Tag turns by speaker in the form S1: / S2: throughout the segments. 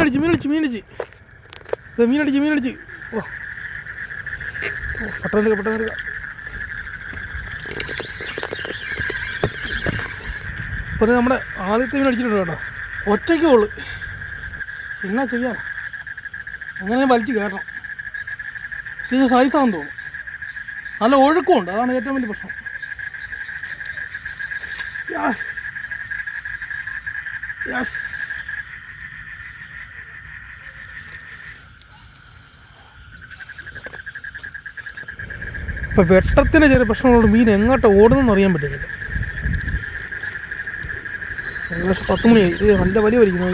S1: അടിച്ച് മീനടിച്ച് ഓ പെട്ടെന്ന് എടുക്കുക. അപ്പോൾ നമ്മുടെ ആദ്യത്തെ മീൻ അടിച്ചിട്ടുണ്ട് കേട്ടോ. ഒറ്റയ്ക്കേ ഉള്ളു. എന്നാ ചെയ്യാം, അങ്ങനെ വലിച്ച് കയറണം. ഇത് സൈസാണെന്ന് തോന്നുന്നു. നല്ല ഒഴുക്കമുണ്ട്, അതാണ് ഏറ്റവും വലിയ പ്രശ്നം. ഇപ്പം വെട്ടത്തിൻ്റെ ചെറിയ പ്രശ്നമുള്ളതുകൊണ്ട് മീൻ എങ്ങോട്ട് ഓടുന്നെന്ന് അറിയാൻ പറ്റുന്നില്ല. ഏകദേശം 10 മണിയായി. ഇത് നല്ല വലിയ വലിക്കുന്നു.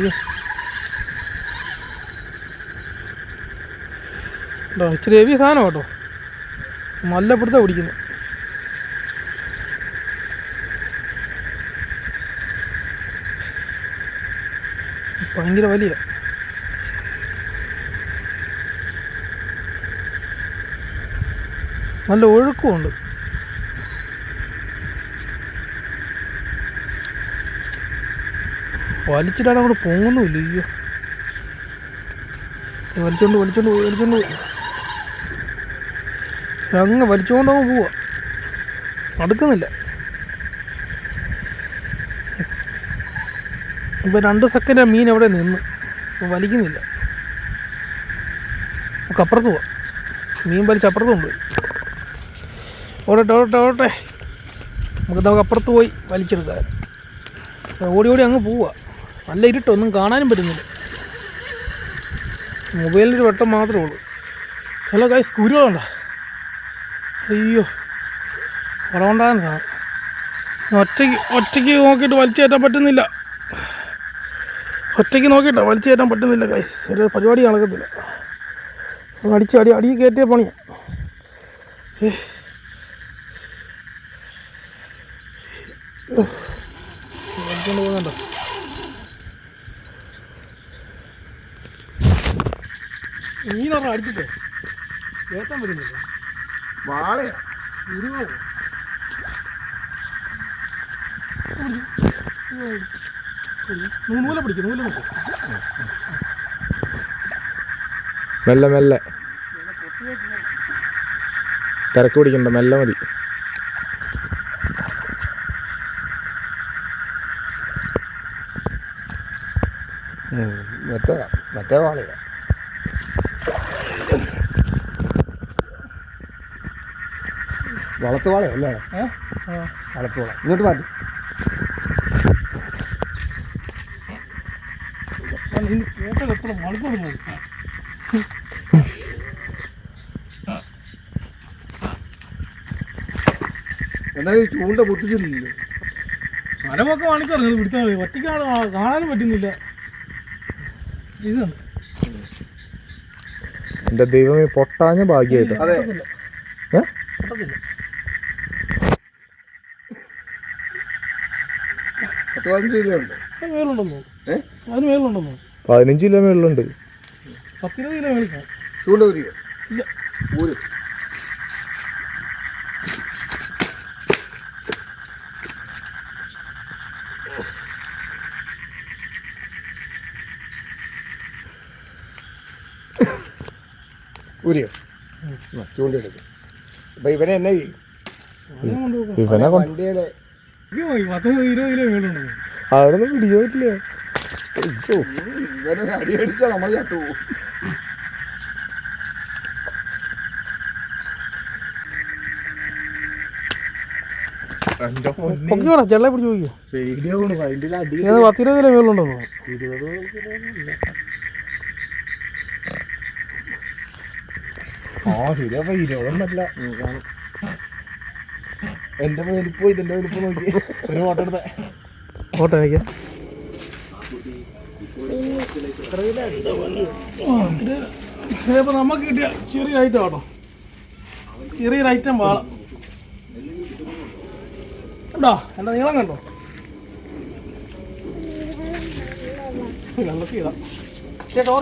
S1: കേട്ടോ ഇച്ചിരി ഹെവി സാധനം കേട്ടോ, നല്ല പിടുത്തം പിടിക്കുന്നത്. ഭയങ്കര വലിയ നല്ല ഒഴുക്കുമുണ്ട്. വലിച്ചിട്ടാണ് അങ്ങോട്ട് പൊങ്ങുന്നുമില്ല. അയ്യോ വലിച്ചോണ്ട് അങ്ങ് വലിച്ചുകൊണ്ടങ്ങ് പോവാ, അടുക്കുന്നില്ല. ഇപ്പം 2 സെക്കൻഡ് ആ മീൻ അവിടെ നിന്ന് വലിക്കുന്നില്ല. നമുക്ക് അപ്പുറത്ത് പോവാം. മീൻ വലിച്ചപ്പുറത്തുണ്ട്. ഓടട്ടെ നമുക്ക് അപ്പുറത്ത് പോയി വലിച്ചെടുക്കാം. ഓടി അങ്ങ് പോവുക. നല്ല ഇരുട്ടൊന്നും കാണാനും പറ്റുന്നില്ല. മൊബൈലിൻ്റെ വെട്ടം മാത്രമേ ഉള്ളൂ. ഹലോ ഗൈസ്, കുരുവുണ്ടോ? അയ്യോ വളമുണ്ടാകാൻ സാധനം. ഒറ്റയ്ക്ക് നോക്കിയിട്ട് വലിച്ചു കയറ്റാൻ പറ്റുന്നില്ല. ഗൈസ്, ഒരു പരിപാടി നടക്കത്തില്ല. അടി കയറ്റിയ പണിയാണ്. വലിച്ചുകൊണ്ട് പോകുന്നുണ്ടോ? മീനൊരെണ്ണം അടിച്ചിട്ടേ കയറ്റാൻ പറ്റുന്നില്ല. വാള നൂല പിടിക്കും.
S2: മെല്ലെ തിരക്ക് പിടിക്കണ്ട, മെല്ലെ മതി. മറ്റേ വാളയാ. വളത്ത് വാളയല്ലേ? വളത്ത് വാള ഇങ്ങോട്ട് മാറ്റി. എന്നാ ചൂണ്ട പൊട്ടിച്ചിട്ടില്ലേ?
S1: മരമൊക്കെ വാണിക്കറിഞ്ഞത് പിടിച്ചാൽ മതി. ഒറ്റയ്ക്കാണ് കാണാനും പറ്റുന്നില്ല. ഇതാണ്
S2: എൻ്റെ ദൈവമേ, പൊട്ടാഞ്ഞ ഭാഗ്യമായിട്ട്.
S1: അതെ മേലുണ്ടെന്നോ? അതിന് മേലുണ്ടെന്നോ?
S2: 15 കിലോ മേലുണ്ട്.
S1: 10-20 കിലോ മേളിക്കാം.
S2: ചൂണ്ട ഊരിയോ?
S1: ഇല്ല,
S2: ഊര്. ഊരിയോ? ചൂണ്ടെടുക്കും. അപ്പൊ ഇവനെ എന്നാ ചെയ്യും? ഇവനെ വണ്ടിയിലെ
S1: 10-20 കിലോ മേലുണ്ടെന്നോ?
S2: അവിടൊന്നും പിടിക്കാൻ പറ്റില്ല.
S3: ഇവനെ അടിയടിച്ചാൽ നമ്മൾ ചത്തു പോകും.
S1: ചെള്ള പിടിച്ച് നോക്കിയോ? 10-20 കിലോ മേലുണ്ടെന്നോ?
S2: 20 ശരിയപ്പ 20 എന്റെ വലിപ്പം ഇതിന്റെ വലിപ്പം നോക്കി ഒരു ഫോട്ടോ എടുത്ത
S1: ഫോട്ടോ അയക്കാം. ഇതിപ്പോൾ നമുക്ക് കിട്ടിയ ചെറിയ ഐറ്റം കേട്ടോ, ചെറിയൊരു ഐറ്റം വാള കണ്ടോ? എൻ്റെ നീളം കണ്ടോ? വെള്ളത്തിടാം ചേട്ടാ.